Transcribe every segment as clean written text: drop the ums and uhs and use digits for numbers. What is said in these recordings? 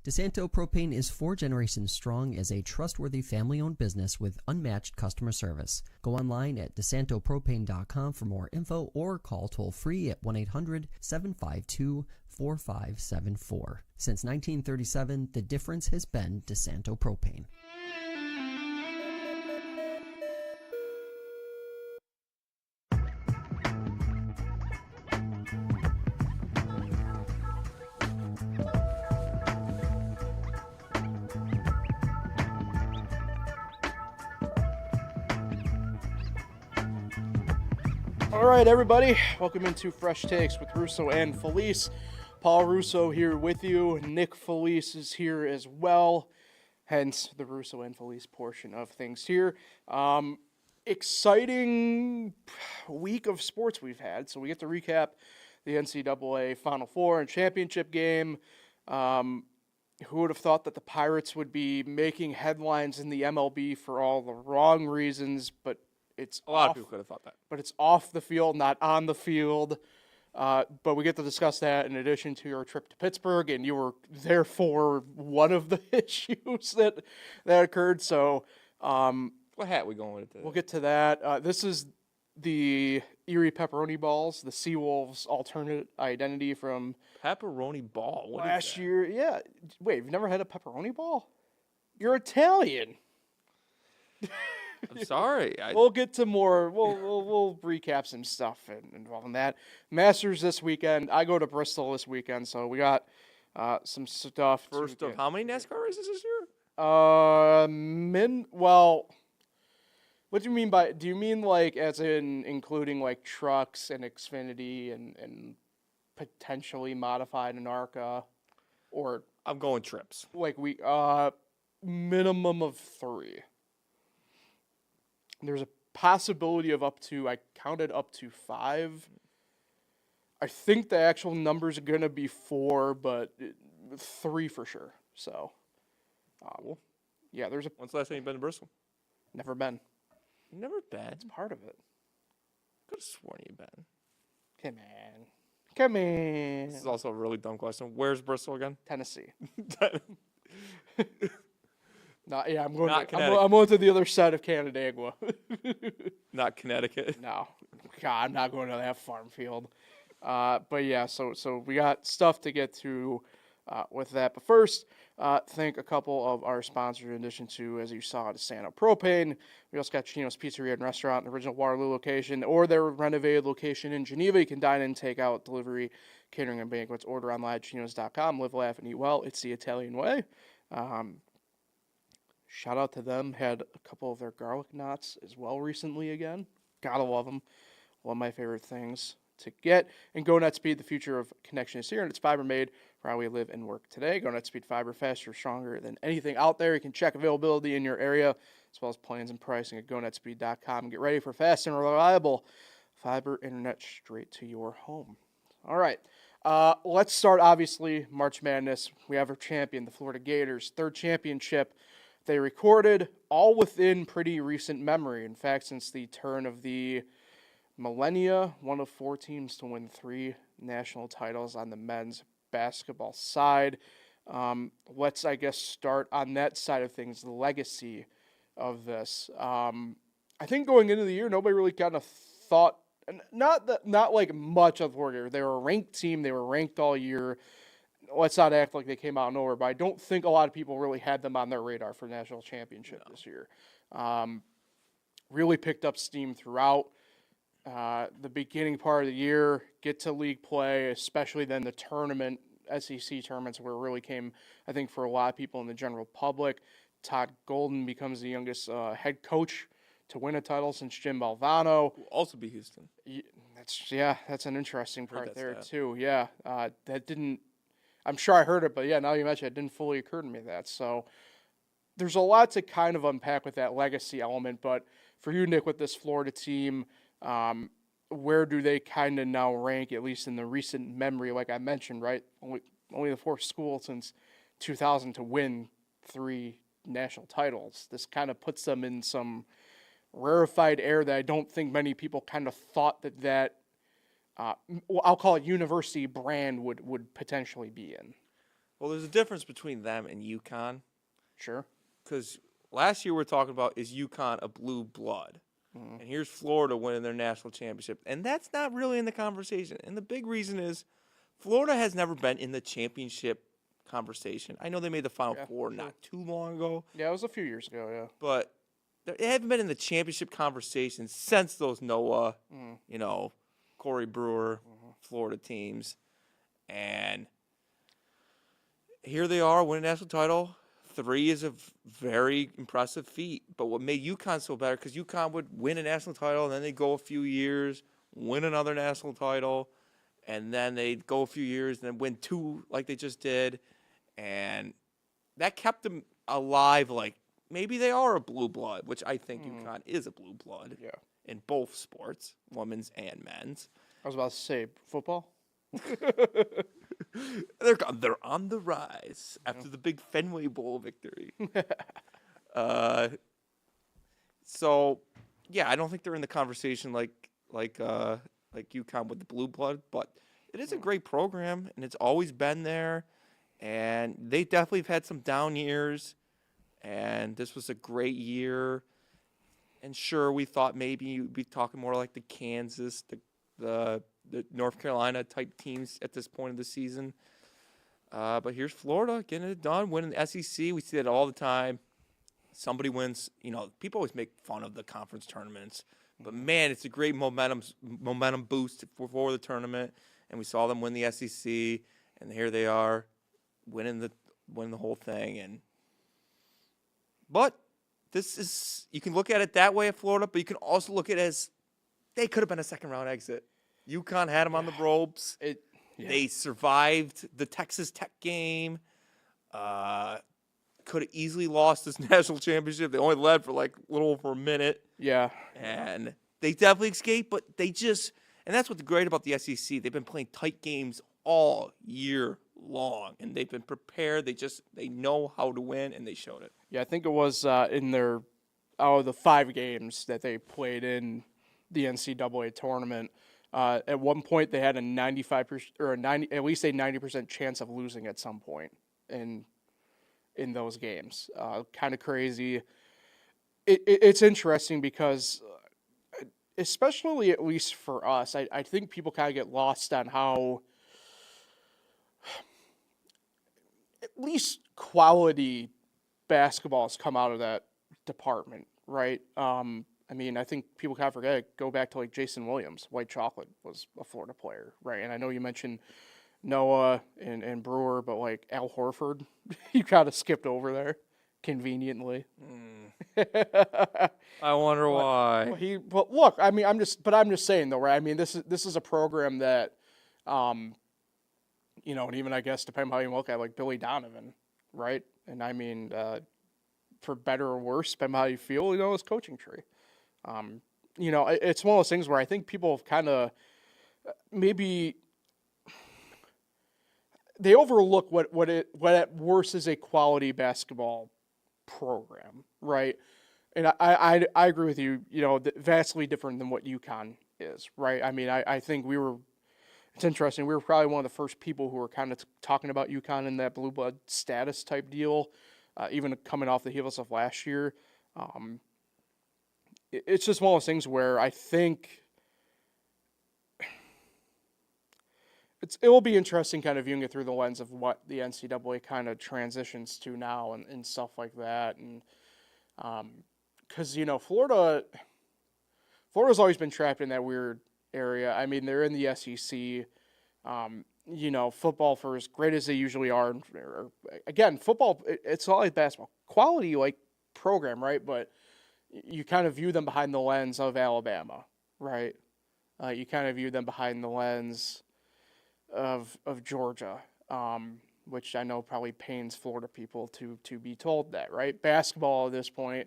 DeSanto Propane is 4 generations strong as a trustworthy family-owned business with unmatched customer service. Go online at DeSantoPropane.com for more info or call toll-free at 1-800-752-4574. Since 1937, the difference has been DeSanto Propane. All right, everybody, welcome into Fresh Takes with Russo and Felice. Paul Russo here with you. Nick Felice is here as well, hence the Russo and Felice portion of things here. Exciting week of sports we've had, so we get to recap the NCAA Final Four and championship game. Who would have thought that the Pirates would be making headlines in the MLB for all the wrong reasons, but it's a lot of people could have thought that. But it's off the field, not on the field. But we get to discuss that in addition to your trip to Pittsburgh, and you were there for one of the issues that occurred. So, what hat we going with today? We'll get to that. This is the Erie Pepperoni Balls, the Seawolves' alternate identity from Pepperoni Ball. What last is that? year. Yeah. Wait, you've never had a pepperoni ball? You're Italian. I'm sorry. We'll get to more. We'll recap some stuff involving that. Masters this weekend. I go to Bristol this weekend, so we got some stuff. First of how many NASCAR races this year? Well, what do you mean by? Do you mean like as in including like trucks and Xfinity and potentially modified an ARCA, or I'm going trips. Like minimum of 3. There's a possibility of I counted up to 5. I think the actual number's going to be 4, but 3 for sure. So, yeah, there's a... When's the last time you've been to Bristol? Never been. Never been? It's part of it. Could have sworn you've been. Come on. This is also a really dumb question. Where's Bristol again? Tennessee. Yeah, I'm Not going to the other side of Canandaigua. Not Connecticut. No, God, I'm not going to that farm field. But yeah, so we got stuff to get to with that. But first, thank a couple of our sponsors in addition to, as you saw, DeSanto Propane. We also got Chino's Pizzeria and Restaurant, the original Waterloo location, or their renovated location in Geneva. You can dine in, take out, delivery, catering, and banquets. Order online at chinos.com. Live, laugh, and eat well. It's the Italian way. Shout out to them. Had a couple of their garlic knots as well recently again. Gotta love them. One of my favorite things to get. And GoNet Speed, the future of connection is here, and it's fiber made for how we live and work today. GoNet Speed fiber, faster, stronger than anything out there. You can check availability in your area as well as plans and pricing at GoNetSpeed.com. And get ready for fast and reliable fiber internet straight to your home. All right. Let's start, obviously, March Madness. We have our champion, the Florida Gators, 3rd championship. They recorded all within pretty recent memory. In fact, since the turn of the millennia, one of 4 teams to win 3 national titles on the men's basketball side. Let's, I guess, start on that side of things, the legacy of this. I think going into the year, nobody really kind of thought, not like much of the Florida Gators. They were a ranked team. They were ranked all year. Let's not act like they came out of nowhere, but I don't think a lot of people really had them on their radar for the national championship this year. Really picked up steam throughout the beginning part of the year, get to league play, especially then the tournament, SEC tournaments, where it really came, I think, for a lot of people in the general public. Todd Golden becomes the youngest head coach to win a title since Jim Valvano. Will also be Houston. That's an interesting part there, too. Yeah, that didn't... I'm sure I heard it, but yeah, now you mention it, didn't fully occur to me that. So there's a lot to kind of unpack with that legacy element. But for you, Nick, with this Florida team, where do they kind of now rank, at least in the recent memory? Like I mentioned, right? Only the 4th school since 2000 to win 3 national titles. This kind of puts them in some rarefied air that I don't think many people kind of thought that I'll call it university brand would potentially be in. Well, there's a difference between them and UConn. Sure. Because last year we were talking about, is UConn a blue blood? Mm. And here's Florida winning their national championship. And that's not really in the conversation. And the big reason is Florida has never been in the championship conversation. I know they made the Final Four not too long ago. Yeah, it was a few years ago, yeah. But they haven't been in the championship conversation since those Noah, Corey Brewer, Florida teams. And here they are winning a national title. 3 is a very impressive feat. But what made UConn so better, because UConn would win a national title, and then they'd go a few years, win another national title, and then they'd go a few years and then win 2 like they just did. And that kept them alive. Like, maybe they are a blue blood, which I think UConn is a blue blood in both sports, women's and men's. I was about to say, football? They're on the rise after the big Fenway Bowl victory. So, yeah, I don't think they're in the conversation like UConn with the blue blood, but it is a great program, and it's always been there. And they definitely have had some down years, and this was a great year. And sure, we thought maybe you'd be talking more like the Kansas, the North Carolina type teams at this point of the season. But here's Florida getting it done, winning the SEC. We see that all the time. Somebody wins. People always make fun of the conference tournaments, but man, it's a great momentum boost for the tournament. And we saw them win the SEC, and here they are, winning the whole thing. But this is, you can look at it that way at Florida, but you can also look at it as they could have been a second round exit. UConn had them on the ropes. They survived the Texas Tech game. Could have easily lost this national championship. They only led for like a little over a minute. Yeah. And they definitely escaped, but and that's what's great about the SEC. They've been playing tight games all year long, and they've been prepared. They know how to win, and they showed it. Yeah, I think it was in out of the 5 games that they played in the NCAA tournament. At one point, they had a 95% or at least a 90% chance of losing at some point in those games. Kind of crazy. It's interesting because, especially at least for us, I think people kind of get lost on how at least quality basketball has come out of that department, right? I think people kind of forget it. Go back to like Jason Williams. White Chocolate was a Florida player, right? And I know you mentioned Noah and Brewer, but like Al Horford, you kind of skipped over there conveniently. I wonder why. But look, I'm just saying though, right? I mean, this is a program that, and even I guess depending on how you look at it, like Billy Donovan, right? And I mean, for better or worse, depending on how you feel, his coaching tree. It's one of those things where I think people have kind of maybe they overlook what at worst is a quality basketball program, right? And I agree with you. Vastly different than what UConn is, right? I mean, I think it's interesting. We were probably one of the first people who were kind of talking about UConn in that blue blood status type deal, even coming off the heels of last year. It's just one of those things where I think it will be interesting kind of viewing it through the lens of what the NCAA kind of transitions to now and stuff like that. And because, Florida's always been trapped in that weird area. I mean, they're in the SEC. Football, for as great as they usually are, again, football, it's all like basketball. Quality, like, program, right? But you kind of view them behind the lens of Alabama, right? You kind of view them behind the lens of Georgia, which I know probably pains Florida people to be told that, right? Basketball at this point,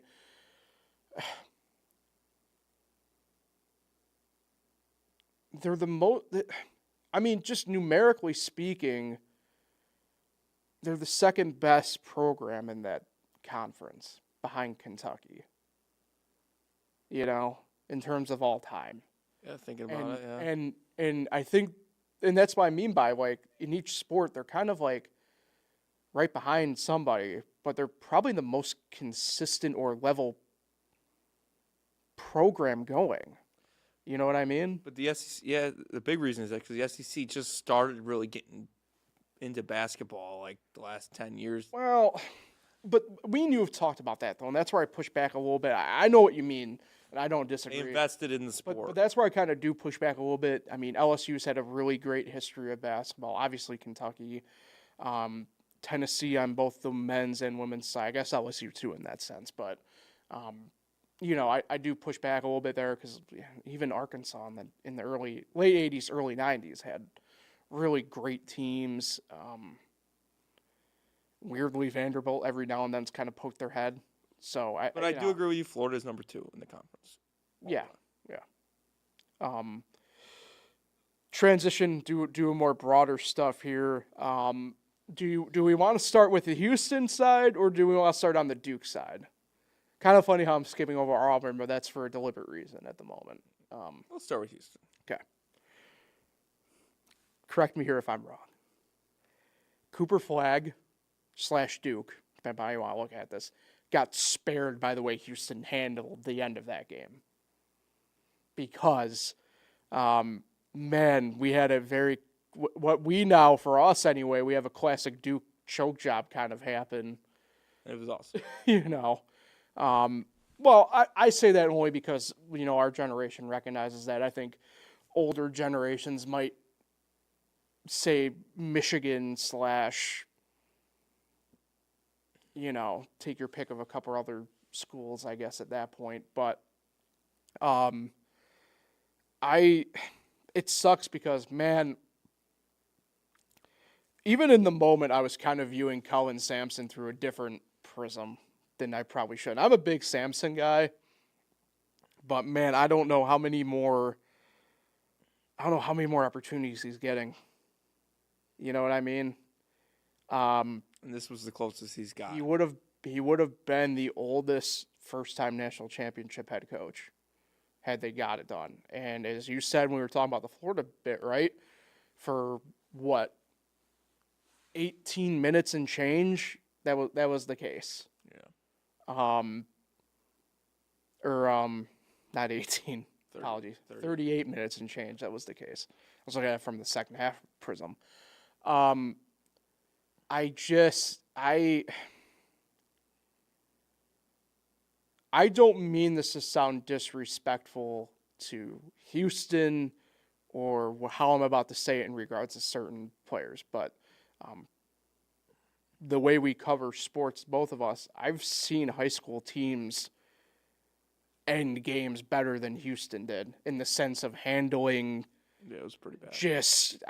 they're just numerically speaking, they're the second best program in that conference behind Kentucky. In terms of all time. Yeah, thinking about it, yeah. And I think, and that's what I mean by, like, in each sport, they're kind of like, right behind somebody, but they're probably the most consistent or level program going. You know what I mean? But the SEC, the big reason is that because the SEC just started really getting into basketball like the last 10 years. Well, but me and you have talked about that, though, and that's where I push back a little bit. I know what you mean, and I don't disagree. They invested in the sport. But that's where I kind of do push back a little bit. I mean, LSU's had a really great history of basketball. Obviously, Kentucky, Tennessee on both the men's and women's side. I guess LSU too in that sense. But, I do push back a little bit there because even Arkansas in the late 80s, early 90s had really great teams. Weirdly, Vanderbilt every now and then's kind of poked their head. So I do agree with you. Florida's number 2 in the conference. Yeah. Transition, do more broader stuff here. Do we want to start with the Houston side or do we want to start on the Duke side? Kind of funny how I'm skipping over Auburn, but that's for a deliberate reason at the moment. Let's start with Houston. Okay. Correct me here if I'm wrong. Cooper Flag / Duke, depending on how you want to look at this, got spared by the way Houston handled the end of that game. Because, we had a very, what we now, for us anyway, we have a classic Duke choke job kind of happen. It was awesome. Well, I say that only because, our generation recognizes that. I think older generations might say Michigan / take your pick of a couple other schools, I guess, at that point. But it sucks because, man, even in the moment, I was kind of viewing Cullen Sampson through a different prism than I probably should. I'm a big Sampson guy, but, man, I don't know how many more opportunities he's getting. You know what I mean? And this was the closest he's got. He would have been the oldest first-time national championship head coach had they got it done. And as you said when we were talking about the Florida bit, right? For what? 18 minutes and change, that was the case. Yeah. Not 18. 30, Apologies. 30. 38 minutes and change, that was the case. I was looking at it from the second half prism. I don't mean this to sound disrespectful to Houston or how I'm about to say it in regards to certain players, but the way we cover sports, both of us, I've seen high school teams end games better than Houston did in the sense of handling Yeah, it was pretty bad. just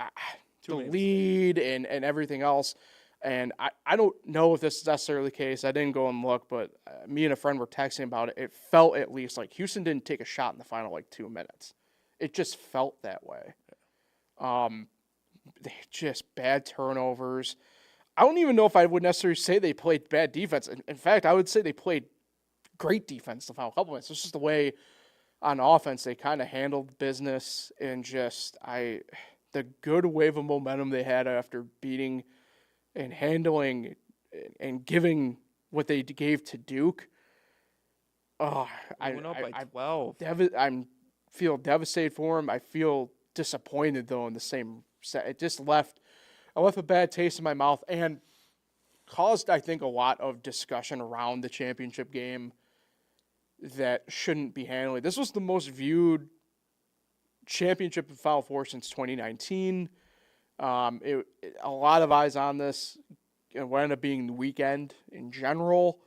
the lead and everything else. And I don't know if this is necessarily the case. I didn't go and look, but me and a friend were texting about it. It felt at least like Houston didn't take a shot in the final 2 minutes. It just felt that way. They just bad turnovers. I don't even know if I would necessarily say they played bad defense. In fact, I would say they played great defense the final couple minutes. It's just the way on offense they kind of handled business and just the good wave of momentum they had after beating and handling and giving what they gave to Duke. Oh, I went up by 12. I feel devastated for him. I feel disappointed though in the same set. It just left a bad taste in my mouth and caused, I think, a lot of discussion around the championship game that shouldn't be handled. This was the most viewed championship in Final Four since 2019. A lot of eyes on this. It ended up being the weekend in general.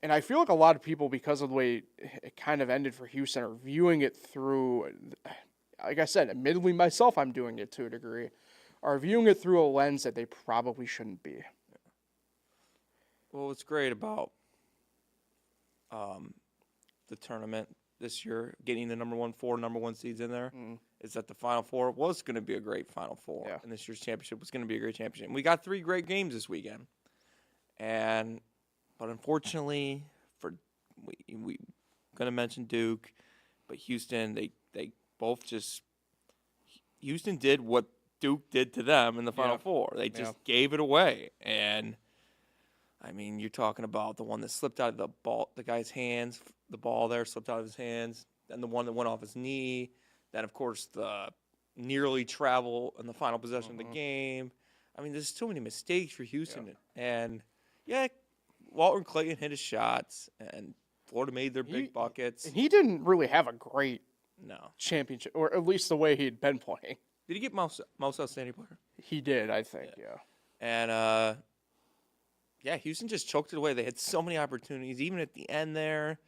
And I feel like a lot of people, because of the way it kind of ended for Houston, are viewing it through, like I said, admittedly myself, I'm doing it to a degree, are viewing it through a lens that they probably shouldn't be. Well, what's great about the tournament this year, getting the number 1 seeds in there, is that the Final Four was going to be a great Final Four, and this year's championship was going to be a great championship. And we got 3 great games this weekend, but unfortunately, we going to mention Duke, but Houston, they both just Houston did what Duke did to them in the Final Yeah. Four. They just gave it away. And, I mean, you're talking about the one that slipped out of the guy's hands, the ball there slipped out of his hands, then the one that went off his knee, then, of course, the nearly travel in the final possession of the game. I mean, there's too many mistakes for Houston. And, Walter Clayton hit his shots, and Florida made their big buckets. And he didn't really have a great No. championship, or at least the way he'd been playing. Did he get most outstanding player? He did, I think, yeah. And, Houston just choked it away. They had so many opportunities, even at the end there.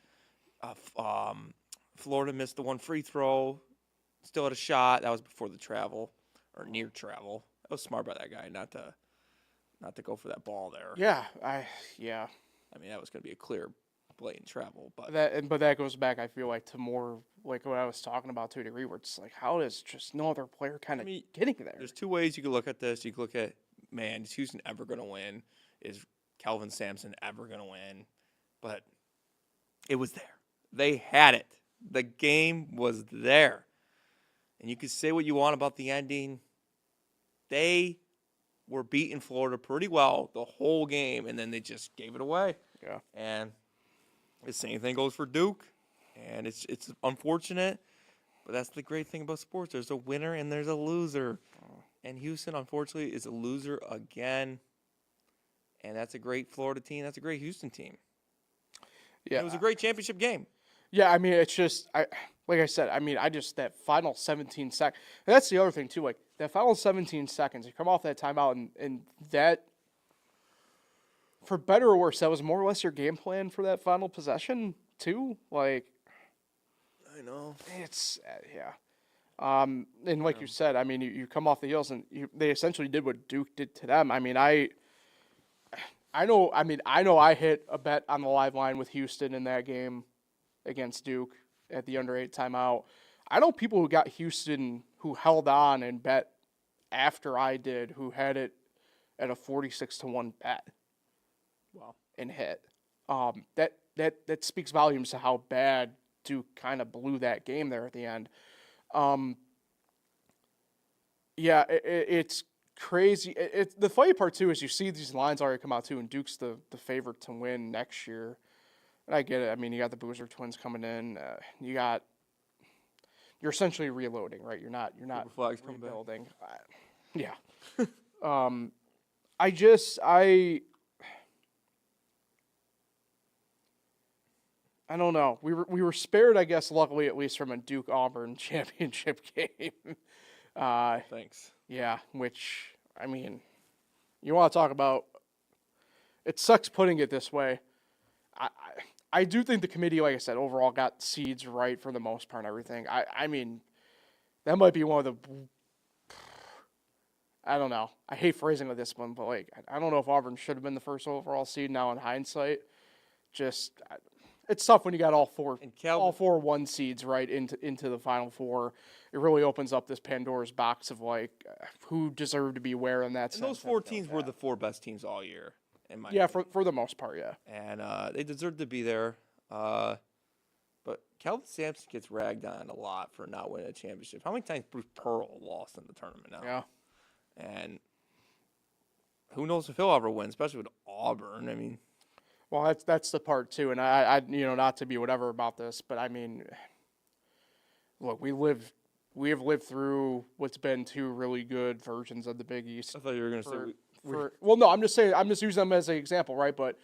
Florida missed the one free throw, still had a shot. That was before the travel, or near travel. That was smart by that guy not to go for that ball there. Yeah, I mean, that was going to be a clear, blatant travel. But that goes back, I feel like, to more like what I was talking about to a degree, where it's like, how does just no other player kind of getting there? There's two ways you could look at this. You could look at, man, is Houston ever going to win? Is Kelvin Sampson ever going to win? But it was there. They had it. The game was there. And you could say what you want about the ending. They were beating Florida pretty well the whole game, and then they just gave it away. Yeah. And the same thing goes for Duke. And it's unfortunate, but that's the great thing about sports. There's a winner and there's a loser. And Houston, unfortunately, is a loser again. And that's a great Florida team. That's a great Houston team. Yeah. And it was a great championship game. Yeah, I mean, it's just, like I said, that final 17 seconds. That's the other thing, too. Like, that final 17 seconds, you come off that timeout, and that, for better or worse, that was more or less your game plan for that final possession, too. Like, I know. it's, and like you said, I mean, you come off the heels, and they essentially did what Duke did to them. I mean, I know I hit a bet on the live line with Houston in that game against Duke at the under 8 timeout. I know people who got Houston who held on and bet after I did, who had it at a 46-1 bet. Wow. And hit. That speaks volumes to how bad Duke kind of blew that game there at the end. It's crazy. The funny part too is you see these lines already come out too, and Duke's the favorite to win next year. And I get it. I mean, you got the Boozer twins coming in. You're essentially reloading, right? You're not Flags rebuilding. Yeah. I don't know. We were spared, I guess, luckily at least from a Duke Auburn championship game. Thanks. Yeah, which, I mean, you want to talk about, it sucks putting it this way. I do think the committee, like I said, overall got seeds right for the most part and everything. I mean, that might be one of the, I don't know. I hate phrasing of this one, but like, I don't know if Auburn should have been the first overall seed now in hindsight. It's tough when you got all four 1 seeds right into the Final Four. It really opens up this Pandora's box of like who deserved to be where in that sense. And those 4 teams were the 4 best teams all year. For the most part, yeah. And they deserve to be there. But Kelvin Sampson gets ragged on a lot for not winning a championship. How many times Bruce Pearl lost in the tournament now? Yeah. And who knows if he'll ever win, especially with Auburn. I mean, well, that's the part too. And I not to be whatever about this, but I mean, look, we have lived through what's been 2 really good versions of the Big East. I thought you were going to say. Well, no, I'm just saying. I'm just using them as an example, right? But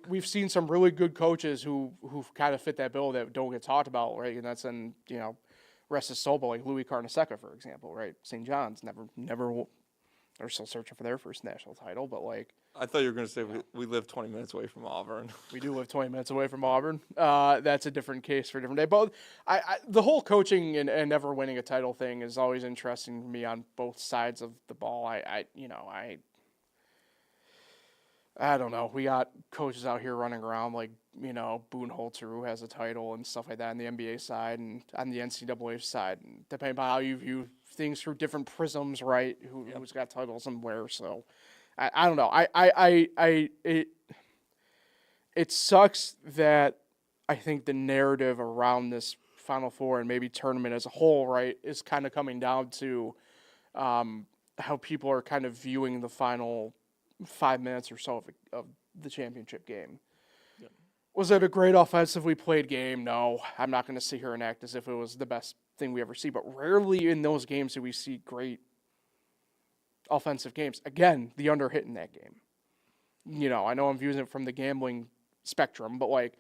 we've seen some really good coaches who kind of fit that bill that don't get talked about, right? And that's rest his soul, like Louis Carnesecca, for example, right? St. John's never. They're still searching for their first national title, but like. I thought you were going to say we live 20 minutes away from Auburn. We do live 20 minutes away from Auburn. That's a different case for a different day. But the whole coaching and never winning a title thing is always interesting to me on both sides of the ball. I don't know. We got coaches out here running around like, Budenholzer, who has a title and stuff like that on the NBA side and on the NCAA side. And depending on how you view things through different prisms, right? Who's got titles and where. So I don't know. It sucks that I think the narrative around this Final Four and maybe tournament as a whole, right, is kind of coming down to how people are kind of viewing the final 5 minutes or so of the championship game. Yep. Was it a great offensively played game? No. I'm not going to sit here and act as if it was the best thing we ever see, but rarely in those games do we see great offensive games. Again, the under hit in that game. I know I'm viewing it from the gambling spectrum, but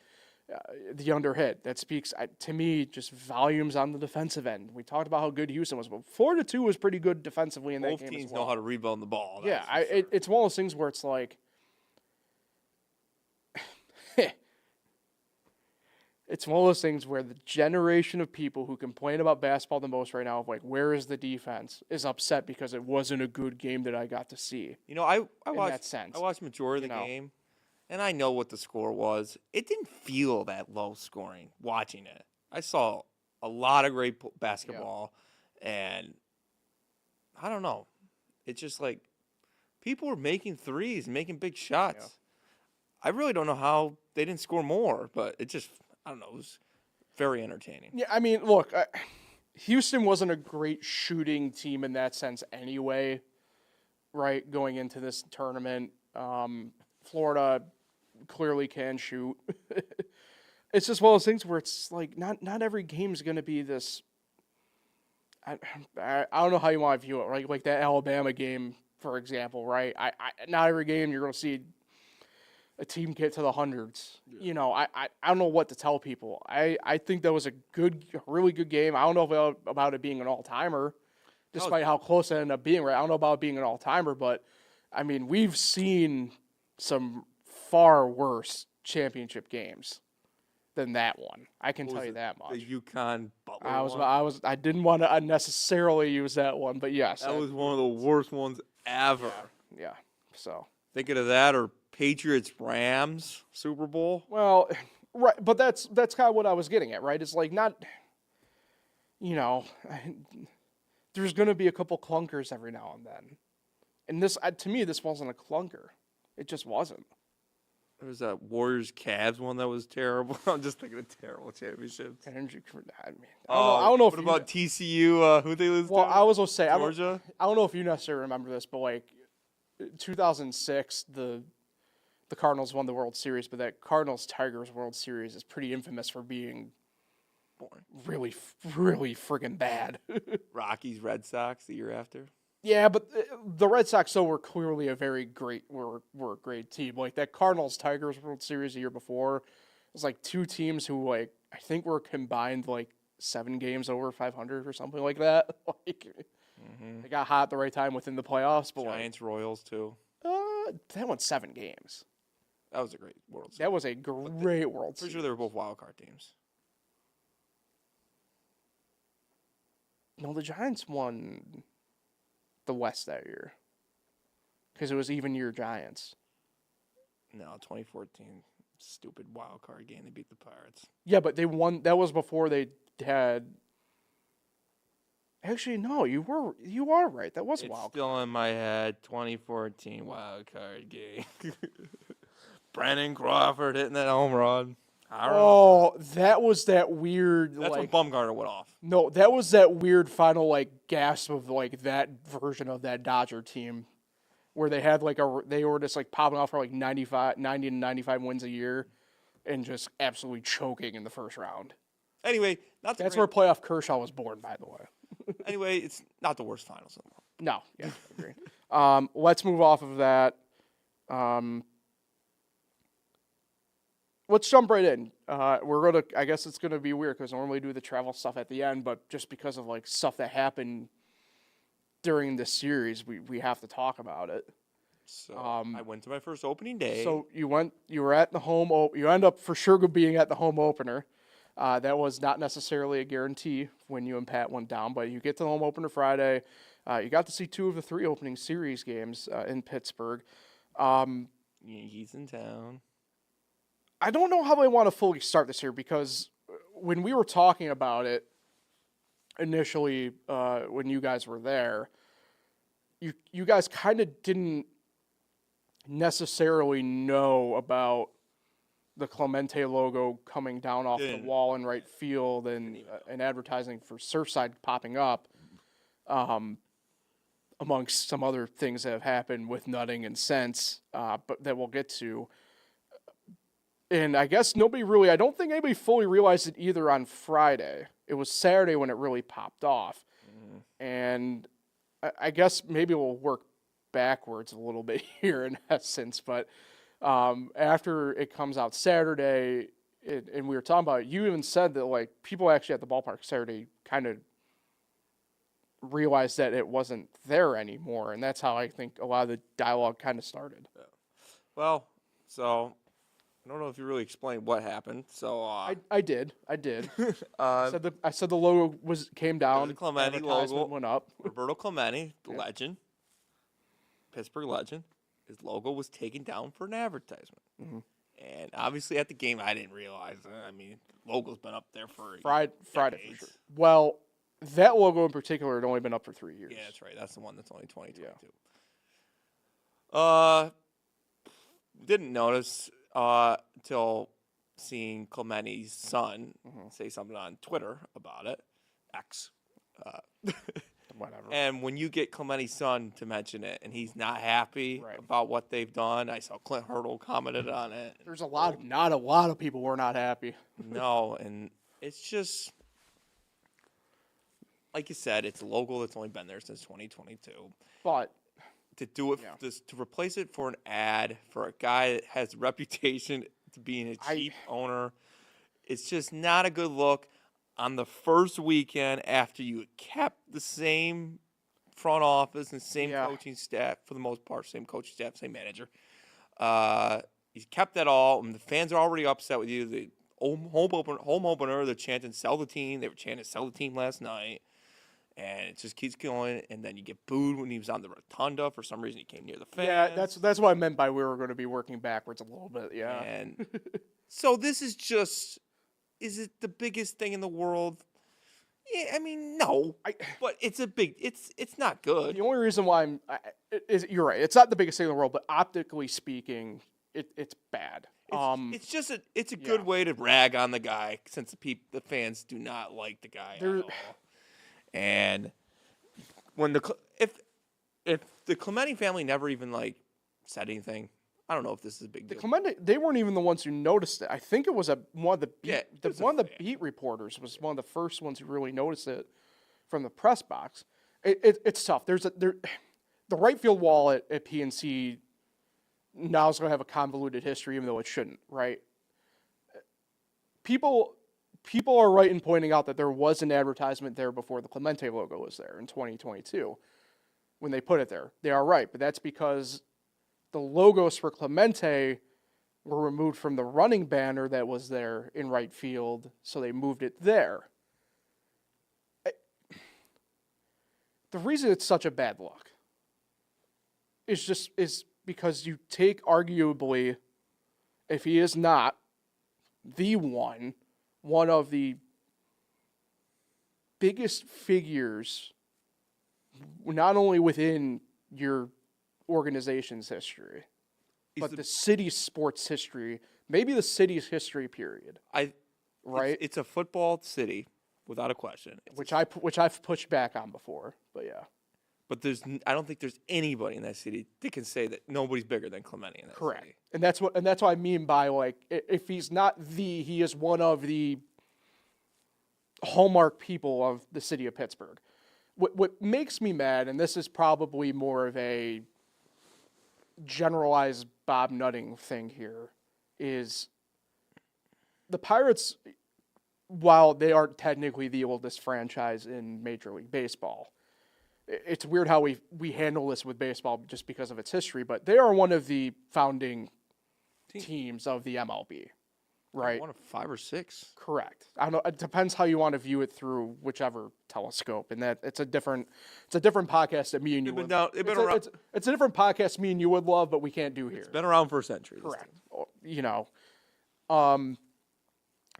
the under hit, that speaks to me just volumes on the defensive end. We talked about how good Houston was, but Florida too was pretty good defensively in that game. Both teams as well. know how to rebound the ball. Yeah, it's one of those things where it's like, it's one of those things where the generation of people who complain about basketball the most right now, of where is the defense, is upset because it wasn't a good game that I got to see. I in watched that sense. I watched majority of the game, and I know what the score was. It didn't feel that low scoring watching it. I saw a lot of great basketball, and I don't know. It's just people were making threes, making big shots. Yeah. I really don't know how they didn't score more, but it just, I don't know, it was very entertaining. Yeah, I mean, look, Houston wasn't a great shooting team in that sense anyway, right, going into this tournament. Florida clearly can shoot. It's just one of those things where it's not every game's going to be this. I don't know how you want to view it, right? Like that Alabama game, for example, right? Not every game you're going to see a team get to the hundreds. Yeah. I don't know what to tell people. I think that was a really good game. I don't know about it being an all-timer, despite how close it ended up being, right? I don't know about it being an all-timer, but, I mean, we've seen some far worse championship games than that one. I can tell you that much. The UConn Butler one? I didn't want to unnecessarily use that one, but yes. That was one of the worst ones ever. Yeah. So. Thinking of that, or Patriots-Rams Super Bowl? Well, right, but that's kind of what I was getting at, right? It's not, there's going to be a couple clunkers every now and then. And this, to me, this wasn't a clunker. It just wasn't. There was that Warriors-Cavs one that was terrible. I'm just thinking of terrible championships. I don't know. What about TCU? Who they lose to? Well, I was going to say, Georgia? I don't know if you necessarily remember this, but 2006, the Cardinals won the World Series, but that Cardinals-Tigers World Series is pretty infamous for being boring, really, really friggin' bad. Rockies-Red Sox the year after. Yeah, but the Red Sox, though, were clearly a great team. That Cardinals-Tigers World Series the year before, it was two teams who, I think were combined, 7 games over 500 or something like that. They got hot at the right time within the playoffs. But Giants-Royals, too. That won 7 games. That was a great World Series. That was a great World Series. Pretty sure they were both wild card teams. No, the Giants won the West that year because it was even year Giants. No, 2014, stupid wild card game. They beat the Pirates. Yeah, but they won. That was before they had. Actually, no, you are right. That was wild. It's still in my head. 2014 wild card game. Brennan Crawford hitting that home run. That was that weird. That's when Bumgarner went off. No, that was that weird final gasp of that version of that Dodger team, where they had they were just popping off for 90 to 95 wins a year, and just absolutely choking in the first round. Anyway, that's where playoff Kershaw was born, by the way. Anyway, it's not the worst finals in the world. No, yeah, I agree. Let's move off of that. Let's jump right in. I guess it's gonna be weird because normally do the travel stuff at the end, but just because of stuff that happened during this series, we have to talk about it. So I went to my first opening day. So you were at the home. You end up for sure being at the home opener. That was not necessarily a guarantee when you and Pat went down, but you get to the home opener Friday. You got to see 2 of the 3 opening series games in Pittsburgh. He's in town. I don't know how I want to fully start this here because when we were talking about it initially, when you guys were there, you guys kind of didn't necessarily know about the Clemente logo coming down off the wall in right field and advertising for Surfside popping up. amongst some other things that have happened with nutting and scents, but that we'll get to. And I guess I don't think anybody fully realized it either on Friday. It was Saturday when it really popped off. And I guess maybe we'll work backwards a little bit here in essence, but after it comes out Saturday, and we were talking about it, you even said that like people actually at the ballpark Saturday kind of realized that it wasn't there anymore, and that's how I think a lot of the dialogue kind of started. Well, so I don't know if you really explained what happened. So I did. uh, I said the logo came down. The Clemente advertisement logo went up. Roberto Clemente, the legend, Pittsburgh legend, his logo was taken down for an advertisement. And obviously at the game, I didn't realize that. I mean, the logo's been up there for Friday for decades. sure. Well, that logo in particular had only been up for 3 years. Yeah, that's right. That's the one that's only 2022. Yeah. Didn't notice until seeing Clemente's son say something on Twitter about it. X. Whatever. And when you get Clemente's son to mention it, and he's not happy about what they've done, I saw Clint Hurdle commented on it. There's not a lot of people who are not happy. No, and it's just like you said, it's a logo that's only been there since 2022. But to do it, to replace it for an ad for a guy that has a reputation to being a cheap owner, it's just not a good look. On the first weekend after you kept the same front office and same coaching staff, for the most part, same coaching staff, same manager. You kept that all, and the fans are already upset with you. The home opener, they're chanting "sell the team." They were chanting "sell the team" last night, and it just keeps going. And then you get booed when he was on the rotunda. For some reason, he came near the fans. Yeah, that's what I meant by we were going to be working backwards a little bit. Yeah, and so this is just. Is it the biggest thing in the world? Yeah, I mean, no. But it's it's not good. The only reason why you're right. It's not the biggest thing in the world, but optically speaking, it's bad. It's a good way to rag on the guy since the fans do not like the guy at all. And when if the Clemente family never even said anything. I don't know if this is a big deal. The Clemente, they weren't even the ones who noticed it. I think it was one of the beat reporters was one of the first ones who really noticed it from the press box. It's tough. The right field wall at PNC now is going to have a convoluted history, even though it shouldn't. Right? People are right in pointing out that there was an advertisement there before the Clemente logo was there in 2022 when they put it there. They are right, but that's because the logos for Clemente were removed from the running banner that was there in right field, so they moved it there. The reason it's such a bad look is because you take arguably, if he is not the one of the biggest figures, not only within your organization's history, but the city's sports history, maybe the city's history period. Right? It's a football city, without a question. Which I've pushed back on before, but yeah. But I don't think there's anybody in that city that can say that nobody's bigger than Clemente in that Correct. city. And that's what I mean by if he's not he is one of the hallmark people of the city of Pittsburgh. What makes me mad, and this is probably more of a generalized Bob Nutting thing here, is the Pirates, while they aren't technically the oldest franchise in Major League Baseball, it's weird how we handle this with baseball just because of its history, but they are one of the founding teams of the MLB, right? One of 5 or 6. Correct. I don't know. It depends how you want to view it through whichever telescope, and that it's a different podcast that me and you would. It's a different podcast me and you would love, but we can't do here. It's been around for a century. Correct.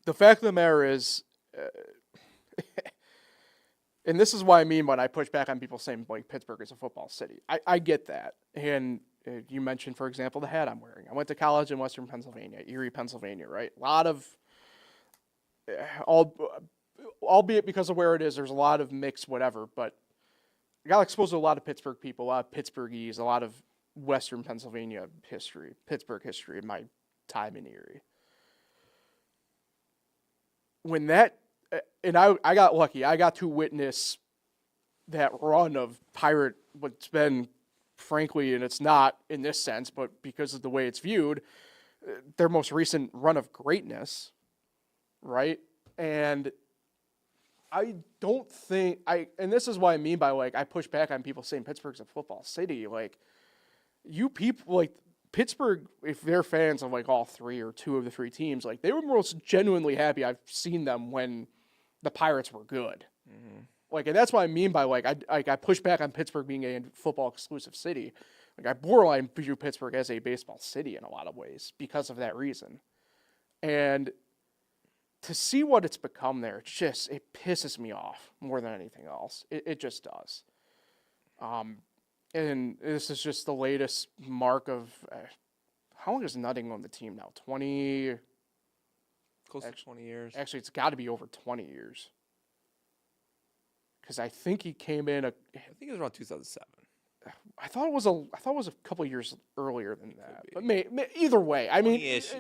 The fact of the matter is, and this is what I mean when I push back on people saying Pittsburgh is a football city. I get that, and you mentioned, for example, the hat I'm wearing. I went to college in Western Pennsylvania, Erie, Pennsylvania, right? A lot of, albeit because of where it is, there's a lot of mixed whatever, but got exposed to a lot of Pittsburgh people, a lot of Pittsburghese, a lot of Western Pennsylvania history, Pittsburgh history in my time in Erie. When that, and I got lucky. I got to witness that run of Pirate, what's been, frankly, and it's not in this sense, but because of the way it's viewed, their most recent run of greatness, right? And I don't think, and this is what I mean by, like, I push back on people saying Pittsburgh's a football city. Like, you people, like, Pittsburgh, if they're fans of, like, all three or two of the three teams, like, they were most genuinely happy I've seen them when the Pirates were good. Mm-hmm. Like, and that's what I mean by, like, I push back on Pittsburgh being a football-exclusive city. Like, I borderline view Pittsburgh as a baseball city in a lot of ways because of that reason. And to see what it's become there, it pisses me off more than anything else. It just does. And this is just the latest mark of, how long has Nutting owned the team now? 20? Close to 20 years. Actually, it's got to be over 20 years. Because I think he came in, I think it was around 2007. I thought it was a couple of years earlier than that. But either way, I mean, years.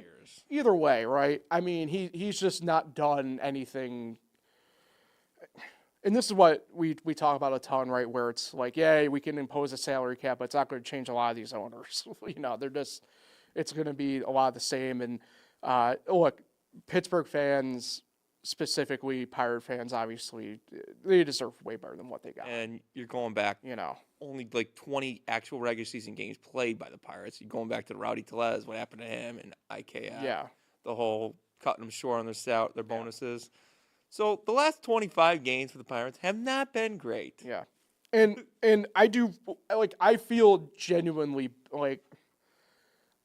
Either way, right? I mean, he's just not done anything. And this is what we talk about a ton, right? Where it's like, yeah, we can impose a salary cap, but it's not going to change a lot of these owners. It's going to be a lot of the same. And look, Pittsburgh fans, specifically Pirate fans, obviously, they deserve way better than what they got. And you're going back, only like 20 actual regular season games played by the Pirates. You're going back to Rowdy Tellez, what happened to him, and IKF. Yeah. The whole cutting them short on their bonuses. Yeah. So the last 25 games for the Pirates have not been great. Yeah. And I do, like, I feel genuinely, like,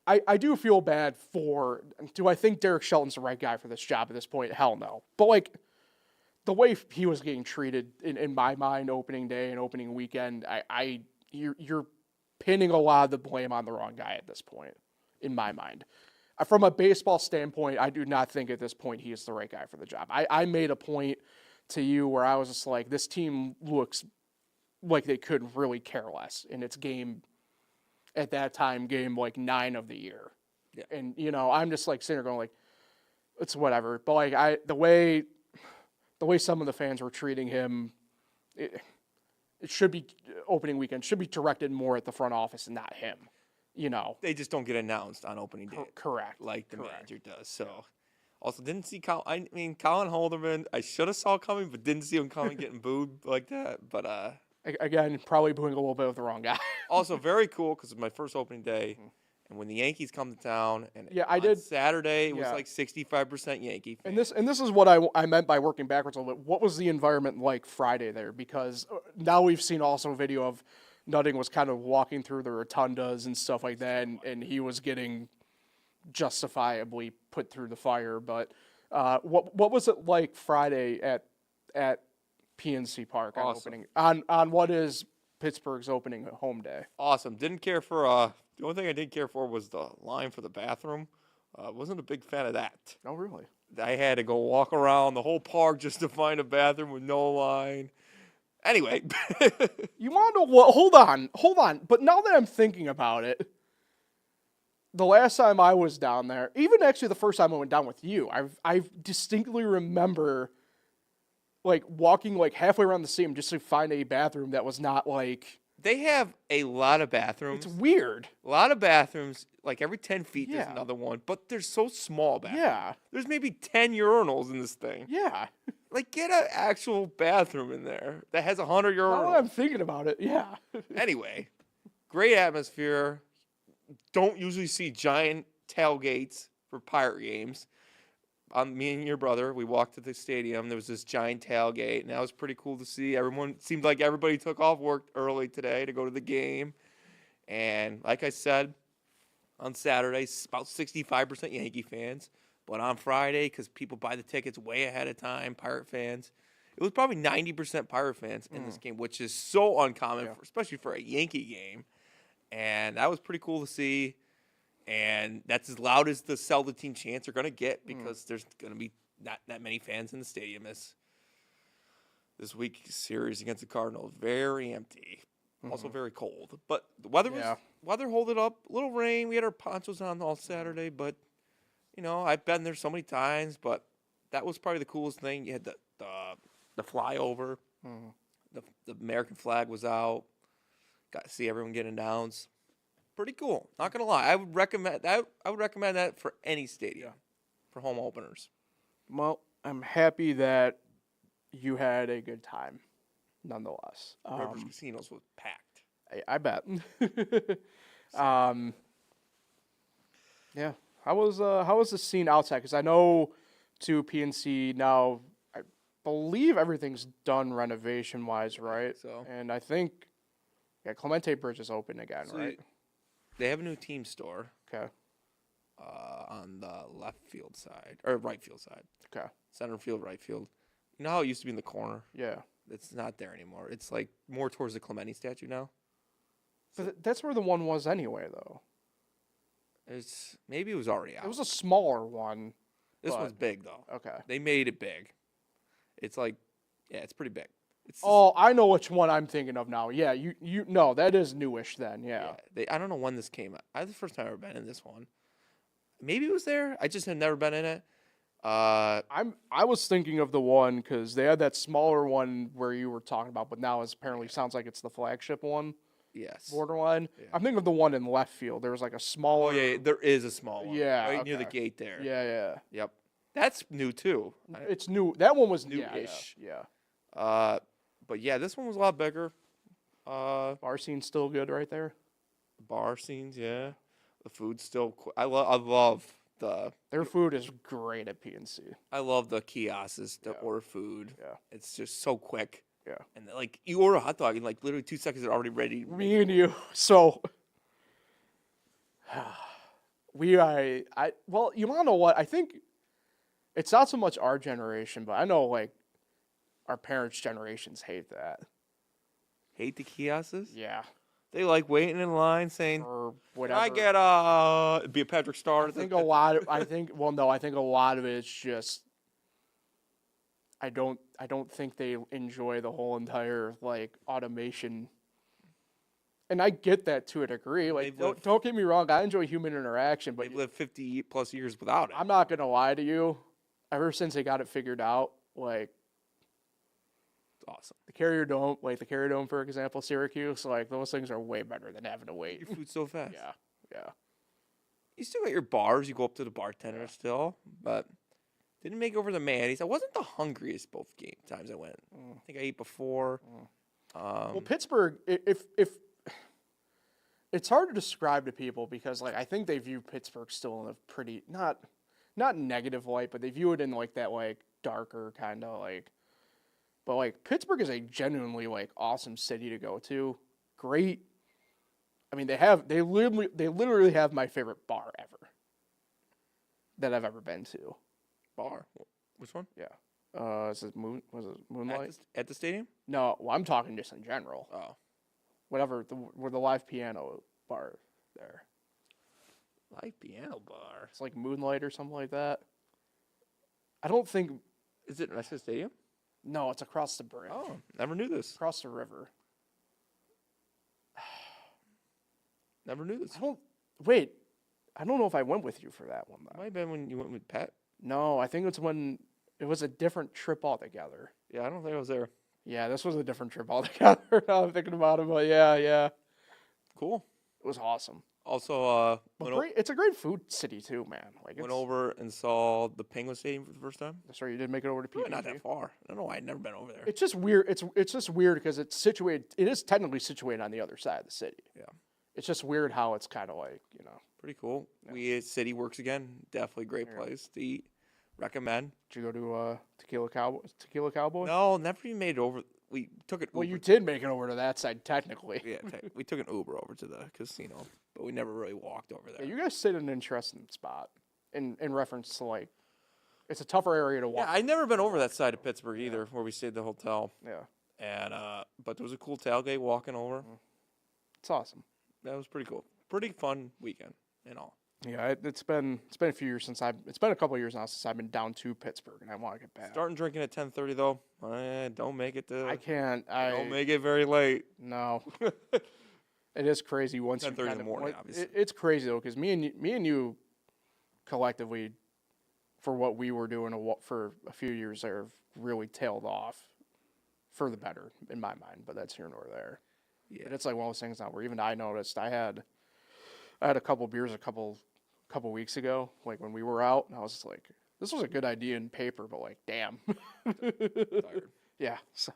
I do feel bad for, do I think Derek Shelton's the right guy for this job at this point? Hell no. But, like, the way he was getting treated in my mind opening day and opening weekend, you're pinning a lot of the blame on the wrong guy at this point, in my mind. From a baseball standpoint, I do not think at this point he is the right guy for the job. I made a point to you where I was just like, this team looks like they could really care less in its game, at that time, game like 9 of the year. Yeah. And, I'm just like sitting there going like, it's whatever. But like the way some of the fans were treating him, it should be, opening weekend should be directed more at the front office and not him. They just don't get announced on opening day. Correct. Like the manager does. So, also didn't see Colin Holderman. I should have saw coming, but didn't see him coming, getting booed like that. But again, probably booing a little bit of the wrong guy. Also, very cool because it's my first opening day, and when the Yankees come to town, and I did Saturday, it was like 65% Yankee fans. And this is what I meant by working backwards a little bit. What was the environment like Friday there? Because now we've seen also a video of Nutting was kind of walking through the rotundas and stuff like that, and he was getting justifiably put through the fire. But what was it like Friday at PNC Park on opening on what is Pittsburgh's opening home day? Awesome. Didn't care for the only thing I didn't care for was the line for the bathroom. Wasn't a big fan of that. Oh, really? I had to go walk around the whole park just to find a bathroom with no line. Anyway. You want to know what? Hold on. But now that I'm thinking about it, the last time I was down there, even actually the first time I went down with you, I distinctly remember like walking like halfway around the stadium just to find a bathroom that was not like. They have a lot of bathrooms. It's weird. A lot of bathrooms. Like every 10 feet, there's another one. But they're so small bathrooms. Yeah. There's maybe 10 urinals in this thing. Yeah. Like, get an actual bathroom in there that has 100 urinals. Now that I'm thinking about it, yeah. Anyway, great atmosphere. Don't usually see giant tailgates for Pirate games. Me and your brother, we walked to the stadium. There was this giant tailgate, and that was pretty cool to see. Seemed like everybody took off work early today to go to the game. And like I said, on Saturday, about 65% Yankee fans. But on Friday, because people buy the tickets way ahead of time, Pirate fans, it was probably 90% Pirate fans in this game, which is so uncommon, especially for a Yankee game. And that was pretty cool to see. And that's as loud as the sell the team chants are going to get because there's going to be not that many fans in the stadium. This this week's series against the Cardinals, very empty. Also Mm-hmm. very cold. But the weather holding up. A little rain. We had our ponchos on all Saturday, but I've been there so many times, but that was probably the coolest thing. You had the flyover. The American flag was out. Got to see everyone get announced. Pretty cool. Not gonna lie. I would recommend that. I would recommend that for any stadium for home openers. Well, I'm happy that you had a good time, nonetheless. Rivers Casinos was packed. I bet. Yeah. How was the scene outside? Because I know to PNC now, I believe everything's done renovation wise, right? So. And I think Clemente Bridge is open again, So right? They have a new team store. Okay. On the left field side or right field side. Okay. Center field, right field. You know how it used to be in the corner? Yeah. It's not there anymore. It's like more towards the Clemente statue now. But that's where the one was anyway, though. Maybe it was already out. It was a smaller one. This one's big though. Okay. They made it big. It's like, it's pretty big. I know which one I'm thinking of now. Yeah, no, that is newish then. Yeah. I don't know when this came out. This is the first time I've ever been in this one. Maybe it was there. I just have never been in it. I was thinking of the one because they had that smaller one where you were talking about, but now it apparently sounds like it's the flagship one. Yes. Borderline. Yeah. I'm thinking of the one in left field. There was like a smaller. Oh yeah, there is a small one. Yeah, right near the okay. gate there. Yeah. Yep. That's new too. It's new. That one was new-ish. Yeah. But yeah, this one was a lot bigger. Bar scene's still good right there. Bar scenes, yeah. The food's still. I love their food is great at PNC. I love the kiosks to Yeah. order food. Yeah. It's just so quick. Yeah. And like you order a hot dog in like literally 2 seconds, they're already ready. Me and you. So well, you wanna know what? I think it's not so much our generation, but I know like our parents' generations hate that. Hate the kiosks? Yeah. They like waiting in line saying, Or "Can whatever. I get it'd be a Patrick Star?" I think a lot of I think a lot of it is just I don't think they enjoy the whole entire like automation. And I get that to a degree. Like don't get me wrong, I enjoy human interaction, but they've lived 50 plus years without it. I'm not gonna lie to you. Ever since they got it figured out, like It's awesome. the Carrier Dome, for example, Syracuse, like those things are way better than having to wait. Your food's so fast. Yeah. You still got your bars. You go up to the bartender still, but didn't make it over the Manny's. I wasn't the hungriest both game times I went. I think I ate before. Well, Pittsburgh, if it's hard to describe to people because like I think they view Pittsburgh still in a pretty not negative light, but they view it in like that like darker kind of like. But like Pittsburgh is a genuinely like awesome city to go to. Great. I mean, they literally have my favorite bar ever that I've ever been to. Bar. Which one? Yeah. Was it Moonlight? At the stadium? No, well, I'm talking just in general. Oh. Whatever, where the live piano bar there. Live piano bar. It's like Moonlight or something like that. I don't think. Is it next to the stadium? No, it's across the bridge. Oh, never knew this. Across the river. Never knew this. I don't know if I went with you for that one, though. Might have been when you went with Pat. No, I think it's when it was a different trip altogether. Yeah, I don't think I was there. Yeah, this was a different trip altogether. Now I'm thinking about it, but yeah. Cool. It was awesome. Also, It's a great food city too, man. Like went over and saw the Penguin Stadium for the first time. That's right. You did make it over to PPG. Really not that far. I don't know why I'd never been over there. It's just weird. It's just weird because it's situated. It is technically situated on the other side of the city. Yeah. It's just weird how it's kind of like Pretty cool. Yeah. City Works again. Definitely great place to eat. Recommend. Did you go to Tequila Cowboy? No, never even made it over. We took it. Well, Uber. you did make it over to that side technically. Yeah, we took an Uber over to the casino, but we never really walked over there. Yeah, you guys sit in an interesting spot in reference to like, it's a tougher area to walk. Yeah, I'd never been over that side of Pittsburgh either, where we stayed at the hotel. Yeah. And but there was a cool tailgate walking over. It's awesome. That was pretty cool. Pretty fun weekend and all. Yeah, it's been a few years it's been a couple of years now since I've been down to Pittsburgh, and I want to get back. Starting drinking at 10:30 though. Don't make it I to. can't. Don't make it very late. No. It is crazy once you 10:30 in the morning, obviously. It's crazy though, because me and you collectively, for what we were doing for a few years there, have really tailed off for the better in my mind. But that's here nor there. Yeah. But it's like one of those things now where even I noticed I had a couple beers a couple weeks ago, like when we were out, and I was just like, this was a good idea in paper, but like, damn. Tired. Yeah. So.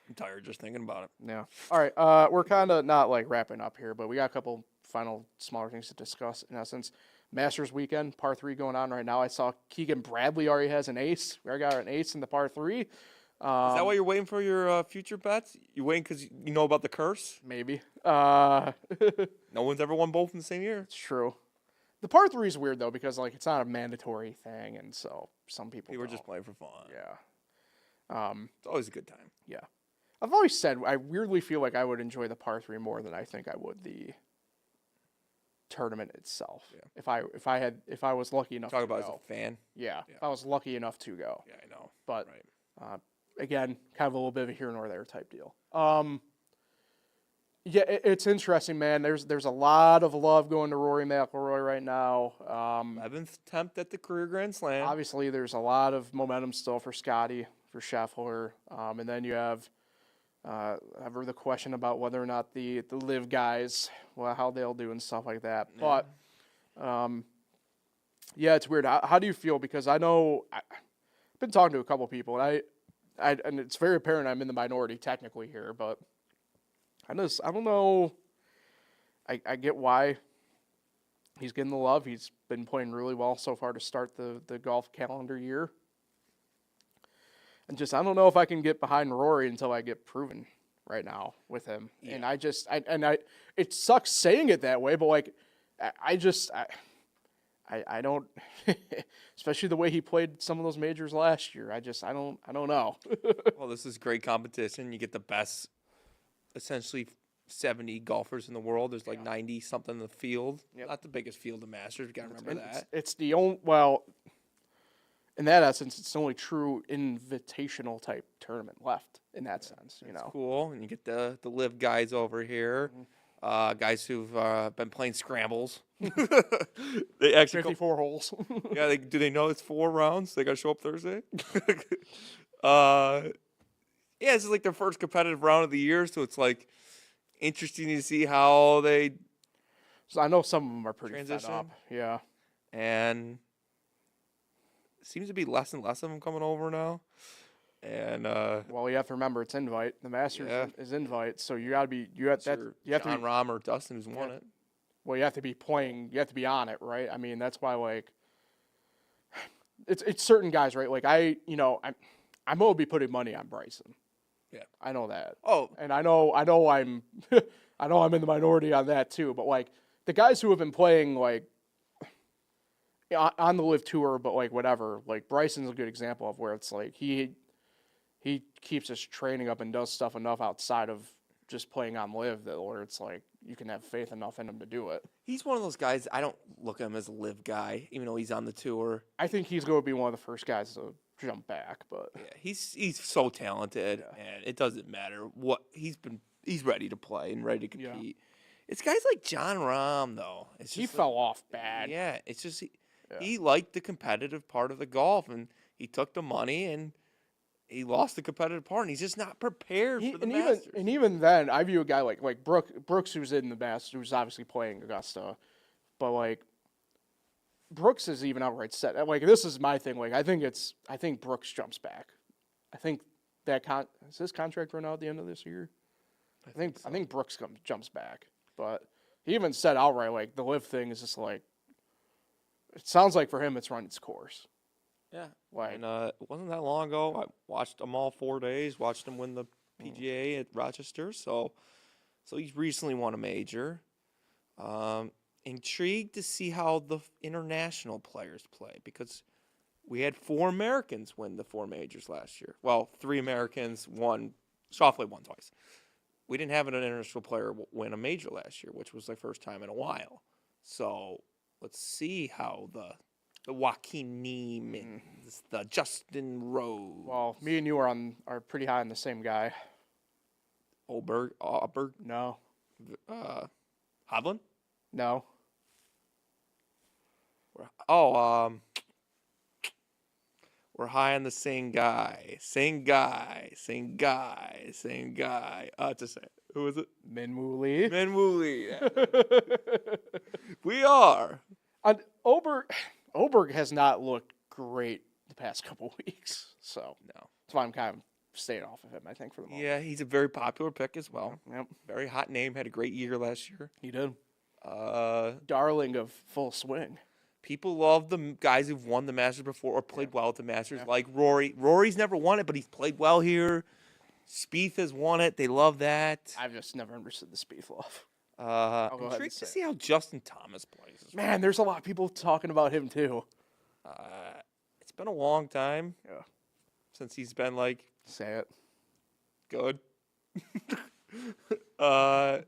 I'm tired just thinking about it. Yeah. All right. We're kind of not like wrapping up here, but we got a couple final smaller things to discuss. In essence, Masters weekend, par 3 going on right now. I saw Keegan Bradley already has an ace. We already got an ace in the par 3. Is that why you're waiting for your future bets? You waiting because you know about the curse? Maybe. No one's ever won both in the same year. It's true. The par 3 is weird though because like it's not a mandatory thing, and so some people are just playing for fun. Yeah. It's always a good time. Yeah. I've always said I weirdly feel like I would enjoy the par 3 more than I think I would the tournament itself. Yeah. If I was lucky enough Talk to about go. as a fan. Yeah. If I was lucky enough to go. Yeah, I know. But right. Again, kind of a little bit of a here nor there type deal. Yeah, it's interesting, man. There's a lot of love going to Rory McIlroy right now. 11th attempt at the career Grand Slam. Obviously, there's a lot of momentum still for Scotty, for Scheffler, and then you have ever the question about whether or not the live guys, how they'll do and stuff like that. Yeah. But yeah, it's weird. How do you feel? Because I know I've been talking to a couple people, and and it's very apparent I'm in the minority technically here, but I don't know. I get why he's getting the love. He's been playing really well so far to start the golf calendar year. And just I don't know if I can get behind Rory until I get proven right now with him. Yeah. And it sucks saying it that way, but like I don't especially the way he played some of those majors last year. I don't know. Well, this is great competition. You get the best essentially 70 golfers in the world. There's like 90 something in the field. Yep. Not the biggest field of Masters. You got to remember that. It's the only in that essence, it's the only true invitational type tournament left in that sense. You know, cool. And you get the live guys over here, guys who've been playing scrambles. They actually 54 holes. Yeah, do they know it's 4 rounds? They got to show up Thursday. Yeah, this is like their first competitive round of the year, so it's like interesting to see how they. So I know some of them are pretty transition. fed up. Yeah, and it seems to be less and less of them coming over now. And well, you have to remember it's invite. The Masters is invite, so you got to be John Rahm or Dustin who's won it. Well, you have to be playing. You have to be on it, right? I mean, that's why like it's certain guys, right? Like I'm going to be putting money on Bryson. Yeah, I know that. Oh, and I know I'm I know I'm in the minority on that too. But like the guys who have been playing like on the Live Tour, but like whatever, like Bryson's a good example of where it's like he keeps his training up and does stuff enough outside of just playing on Live that where it's like you can have faith enough in him to do it. He's one of those guys. I don't look at him as a Live guy, even though he's on the tour. I think he's going to be one of the first guys to jump back, but yeah, he's so talented, and it doesn't matter what he's ready to play and ready to compete. Yeah. It's guys like John Rahm though. He fell off bad. Yeah, it's just he liked the competitive part of the golf, and he took the money and he lost the competitive part, and he's just not prepared for the Masters. Even then, I view a guy like Brooks, who's in the Masters, who's obviously playing Augusta, but like Brooks is even outright set. Like this is my thing. Like I think Brooks jumps back. I think is his contract run out at the end of this year? I think Brooks jumps back, but he even said outright like the Live thing is just like it sounds like for him it's run its course. Yeah, and it wasn't that long ago. I watched him all 4 days. Watched him win the PGA at Rochester. So he's recently won a major. Intrigued to see how the international players play because we had 4 Americans win the 4 majors last year. Well, 3 Americans, Schauffele won twice. We didn't have an international player win a major last year, which was the first time in a while. So let's see how the Joaquin Neiman's, the Justin Rose. Well, me and you are pretty high on the same guy. Auberg, No. Hovland? No. We're high on the same guy. Same guy. Just say it. Who is it? Minwoo Lee. Minwoo Lee. We are. And Oberg has not looked great the past couple weeks, so No. that's why I'm kind of staying off of him, I think, for the moment. Yeah, he's a very popular pick as well. Yep. Very hot name. Had a great year last year. He did. Uh, Darling of full swing. People love the guys who've won the Masters before or played well at the Masters, Yeah. like Rory. Rory's never won it, but he's played well here. Spieth has won it. They love that. I've just never understood the Spieth love. I'm go ahead and intrigued to say see how Justin Thomas plays. Man, there's a lot of people talking about him, too. It's been a long time Yeah. since he's been, like, Say it. good. I'm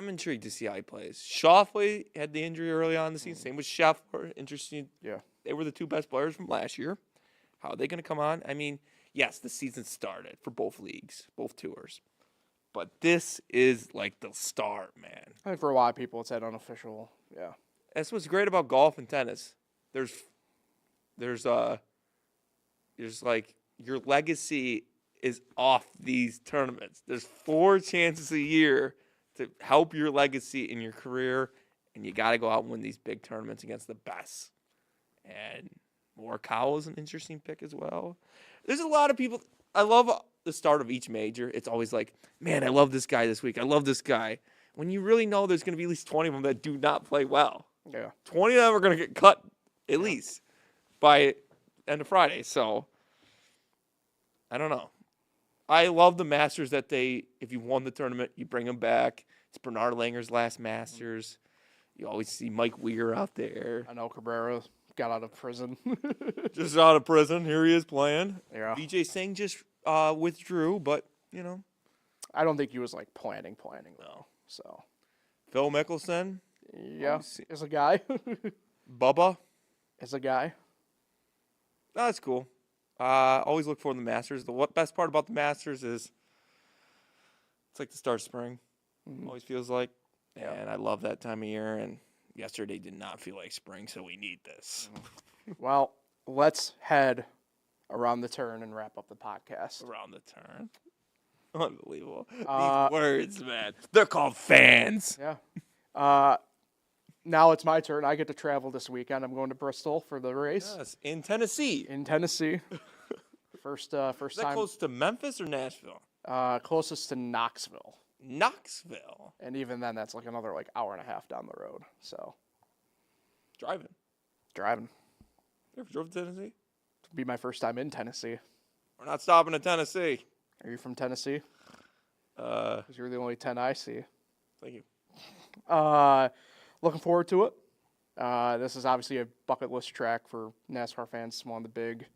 intrigued to see how he plays. Schauffele had the injury early on in the season. Same with Scheffler. Interesting. Yeah. They were the two best players from last year. How are they going to come on? I mean, yes, the season started for both leagues, both tours. But this is like the start, man. I think for a lot of people, it's that unofficial. Yeah. That's what's great about golf and tennis. There's like your legacy is off these tournaments. There's 4 chances a year to help your legacy in your career, and you got to go out and win these big tournaments against the best. And Morikawa is an interesting pick as well. There's a lot of people. I love the start of each major. It's always like, man, I love this guy this week. I love this guy. When you really know there's going to be at least 20 of them that do not play well. Yeah. 20 of them are going to get cut at least by end of Friday. So, I don't know. I love the Masters that if you won the tournament, you bring them back. It's Bernard Langer's last Masters. You always see Mike Weir out there. I know Cabrera got out of prison. Just out of prison. Here he is playing. Yeah. Vijay Singh just withdrew, but, you know. I don't think he was, like, planning, though. So. Phil Mickelson. Yeah. Is a guy. Bubba. Is a guy. No, that's cool. Always look for the Masters. The best part about the Masters is it's like the start of spring. Always feels like. Yeah. And I love that time of year. And yesterday did not feel like spring, so we need this. Well, let's head around the turn and wrap up the podcast. Around the turn. Unbelievable. These words, man. They're called fans. Yeah. Now it's my turn. I get to travel this weekend. I'm going to Bristol for the race. Yes, in Tennessee. In Tennessee. First Is that time. close to Memphis or Nashville? Closest to Knoxville. Knoxville. And even then, that's like another hour and a half down the road. So, Driving. You ever drove to Tennessee? it'll be my first time in Tennessee. We're not stopping in Tennessee. Are you from Tennessee? Because you're the only 10 I see. Thank you. Looking forward to it. This is obviously a bucket list track for NASCAR fans. It's one of the big.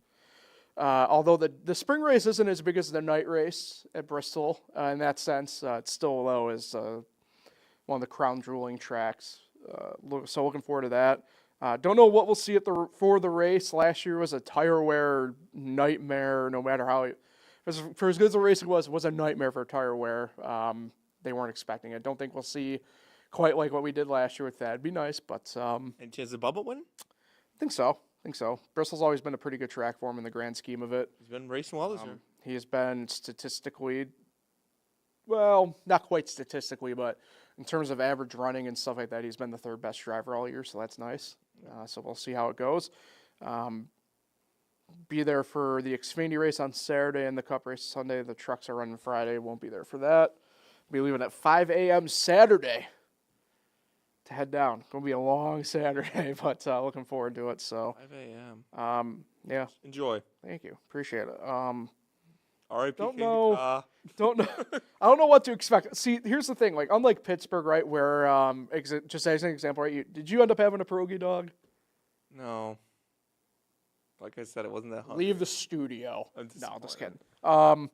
Although the spring race isn't as big as the night race at Bristol, in that sense, it's still low as one of the crown jeweling tracks. So looking forward to that. Don't know what we'll see for the race. Last year was a tire wear nightmare. No matter how, for as good as the racing was a nightmare for tire wear. They weren't expecting it. Don't think we'll see quite like what we did last year with that. It'd be nice, but Any chance of Bubba winning? I think so. Bristol's always been a pretty good track for him in the grand scheme of it. He's been racing well this year. He has been statistically, well, not quite statistically, but in terms of average running and stuff like that, he's been the third best driver all year, so that's nice. So we'll see how it goes. Be there for the Xfinity race on Saturday and the Cup race Sunday. The trucks are running Friday. Won't be there for that. Be leaving at 5 a.m. Saturday to head down. Going to be a long Saturday, but looking forward to it. So 5 a.m. Yeah. Enjoy. Thank you. Appreciate it. R.I.P. Don't King know. Ka. Don't know. I don't know what to expect. See, here's the thing. Like, unlike Pittsburgh, right, where just as an example, right, did you end up having a pierogi dog? No. Like I said, it wasn't that hungry. Leave the studio. I'm No, just disappointed. kidding.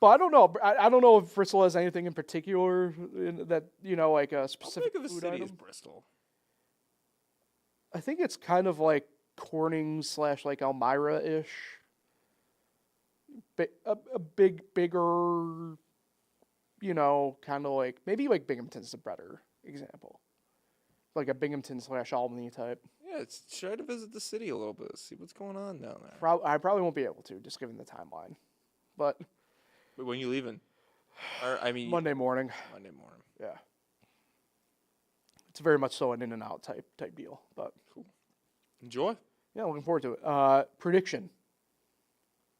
But I don't know. I don't know if Bristol has anything in particular that like a How specific big of a food city item. is Bristol? I think it's kind of like Corning / like Elmira-ish. A bigger, you know, kind of like, maybe like Binghamton's the better example. Like a Binghamton / Albany type. Yeah, try to visit the city a little bit, see what's going on down there. I probably won't be able to, just given the timeline. But when you leaving? Or, I mean, Monday morning. Monday morning. Yeah. It's very much so an in and out type deal. But cool. Enjoy. Yeah, looking forward to it. Prediction.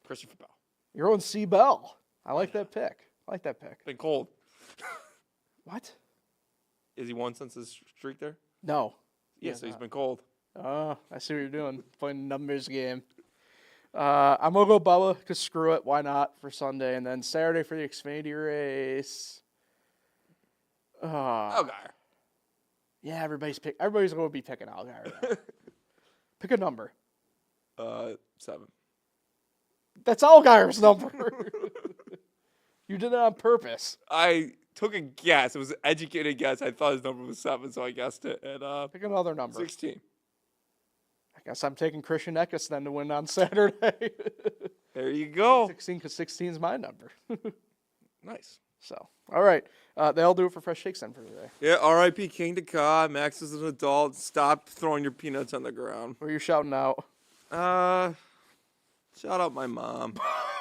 Christopher Bell. You're on C. Bell. I like that pick. Been cold. What? Is he won since his streak there? No. Yeah, so he's been cold. Oh, I see what you're doing. Playing a numbers game. I'm going to go Bubba, because screw it. Why not for Sunday? And then Saturday for the Xfinity race. Allgaier. Yeah, everybody's going to be picking Allgaier. Pick a number. 7. That's Allgaier's number. You did it on purpose. I took a guess. It was an educated guess. I thought his number was 7, so I guessed it. And pick another number. 16. I guess I'm taking Christian Eckes then to win on Saturday. There you go. 16, because 16 is my number. Nice. So, all right. They'll do it for Fresh Shakes then for today. Yeah, R.I.P. King to Ka. Max is an adult. Stop throwing your peanuts on the ground. What are you shouting out? Shout out my mom.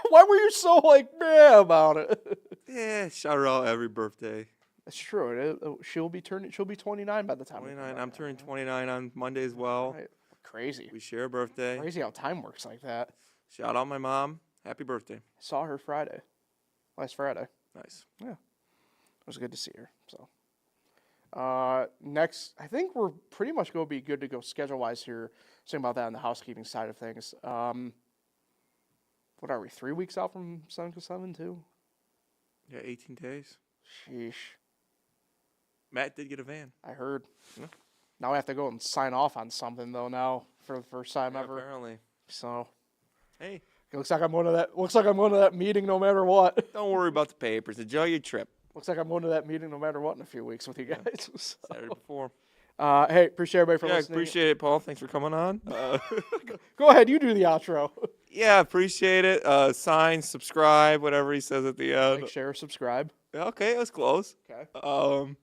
Why were you so, meh about it? Yeah, shout her out every birthday. That's true. She'll be 29 by the time. 29. I'm turning 29 on Monday as well. Right. Crazy. We share a birthday. Crazy how time works like that. Shout out my mom. Happy birthday. I saw her last Friday. Nice. Yeah. It was good to see her. So, next, I think we're pretty much going to be good to go schedule-wise here. Saying about that on the housekeeping side of things. What are we, 3 weeks out from 7-7 too? Yeah, 18 days. Sheesh. Matt did get a van. I heard. Yeah. Now I have to go and sign off on something though now for the first time Yeah, ever. apparently. So Hey. it looks like I'm going to that meeting no matter what. Don't worry about the papers. Enjoy your trip. Looks like I'm going to that meeting no matter what in a few weeks with you guys. So, Saturday before. hey, appreciate everybody for listening. Appreciate it, Paul. Thanks for coming on. Go ahead, you do the outro. Yeah, appreciate it. Sign, subscribe, whatever he says at the end. Like, share, subscribe. Okay, that was close. Okay.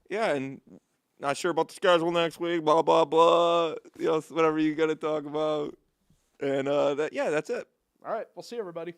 Yeah, and not sure about the schedule next week. Blah blah blah. You know, whatever you got to talk about. And that's it. All right, we'll see everybody.